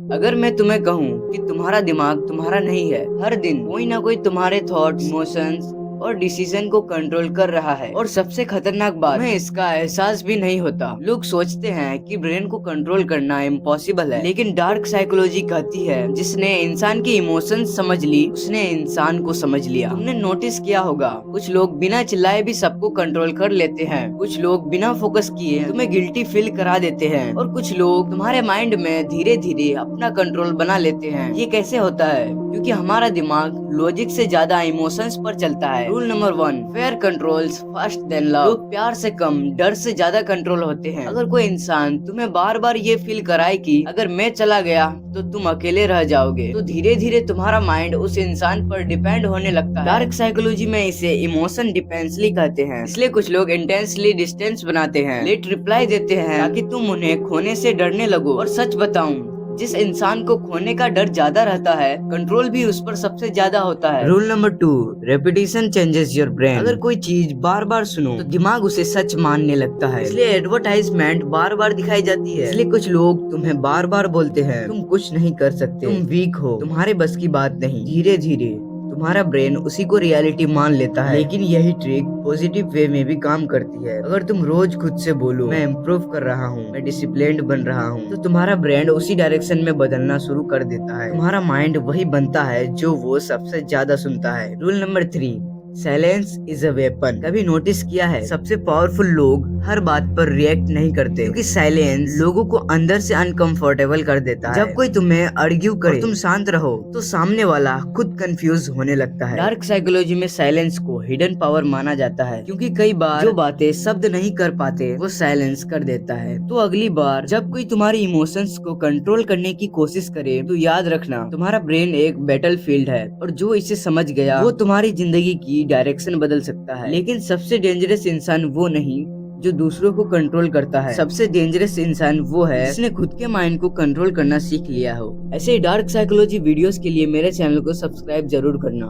अगर मैं तुम्हें कहूँ कि तुम्हारा दिमाग तुम्हारा नहीं है, हर दिन कोई ना कोई तुम्हारे थॉट्स, इमोशंस और डिसीजन को कंट्रोल कर रहा है, और सबसे खतरनाक बात, तुम्हें इसका एहसास भी नहीं होता। लोग सोचते हैं कि ब्रेन को कंट्रोल करना इम्पॉसिबल है, लेकिन डार्क साइकोलॉजी कहती है जिसने इंसान के इमोशंस समझ ली उसने इंसान को समझ लिया। तुमने नोटिस किया होगा, कुछ लोग बिना चिल्लाए भी सबको कंट्रोल कर लेते हैं, कुछ लोग बिना फोकस किए तुम्हें गिल्टी फील करा देते हैं, और कुछ लोग तुम्हारे माइंड में धीरे धीरे अपना कंट्रोल बना लेते हैं। ये कैसे होता है? क्योंकि हमारा दिमाग लॉजिक से ज्यादा इमोशंस पर चलता है। Rule number 1, fear controls fast than love. लोग प्यार से कम, डर से ज्यादा कंट्रोल होते हैं। अगर कोई इंसान तुम्हें बार बार ये फील कराए कि अगर मैं चला गया तो तुम अकेले रह जाओगे, तो धीरे धीरे तुम्हारा माइंड उस इंसान पर डिपेंड होने लगता है। डार्क साइकोलॉजी में इसे इमोशन डिपेंसली कहते हैं। इसलिए कुछ लोग इंटेंसली डिस्टेंस बनाते हैं, लेट रिप्लाई देते हैं ताकि तुम उन्हें खोने से डरने लगो। और सच बताऊं, जिस इंसान को खोने का डर ज्यादा रहता है, कंट्रोल भी उस पर सबसे ज्यादा होता है। Rule number 2, repetition changes your brain. अगर कोई चीज बार बार सुनो तो दिमाग उसे सच मानने लगता है, इसलिए एडवर्टाइजमेंट बार बार दिखाई जाती है। इसलिए कुछ लोग तुम्हें बार बार बोलते हैं तुम कुछ नहीं कर सकते, तुम वीक हो, तुम्हारे बस की बात नहीं। धीरे धीरे तुम्हारा ब्रेन उसी को रियलिटी मान लेता है। लेकिन यही ट्रिक पॉजिटिव वे में भी काम करती है। अगर तुम रोज खुद से बोलो मैं इम्प्रूव कर रहा हूँ, मैं डिसिप्लिन्ड बन रहा हूँ, तो तुम्हारा ब्रेन उसी डायरेक्शन में बदलना शुरू कर देता है। तुम्हारा माइंड वही बनता है जो वो सबसे ज्यादा सुनता है। Rule number 3, silence is a weapon. कभी नोटिस किया है, सबसे पावरफुल लोग हर बात पर रिएक्ट नहीं करते, क्योंकि साइलेंस लोगों को अंदर से अनकंफर्टेबल कर देता है। जब कोई तुम्हें आर्ग्यू करे और तुम शांत रहो तो सामने वाला खुद कंफ्यूज होने लगता है। डार्क साइकोलॉजी में साइलेंस को हिडन पावर माना जाता है, क्योंकि कई बार जो बातें शब्द नहीं कर पाते वो साइलेंस कर देता है। तो अगली बार जब कोई तुम्हारी इमोशंस को कंट्रोल करने की कोशिश करे तो याद रखना, तुम्हारा ब्रेन एक बैटल फील्ड है, और जो इसे समझ गया वो तुम्हारी जिंदगी की डायरेक्शन बदल सकता है। लेकिन सबसे डेंजरस इंसान वो नहीं जो दूसरों को कंट्रोल करता है, सबसे डेंजरस इंसान वो है जिसने खुद के माइंड को कंट्रोल करना सीख लिया हो। ऐसे ही डार्क साइकोलॉजी वीडियोस के लिए मेरे चैनल को सब्सक्राइब जरूर करना।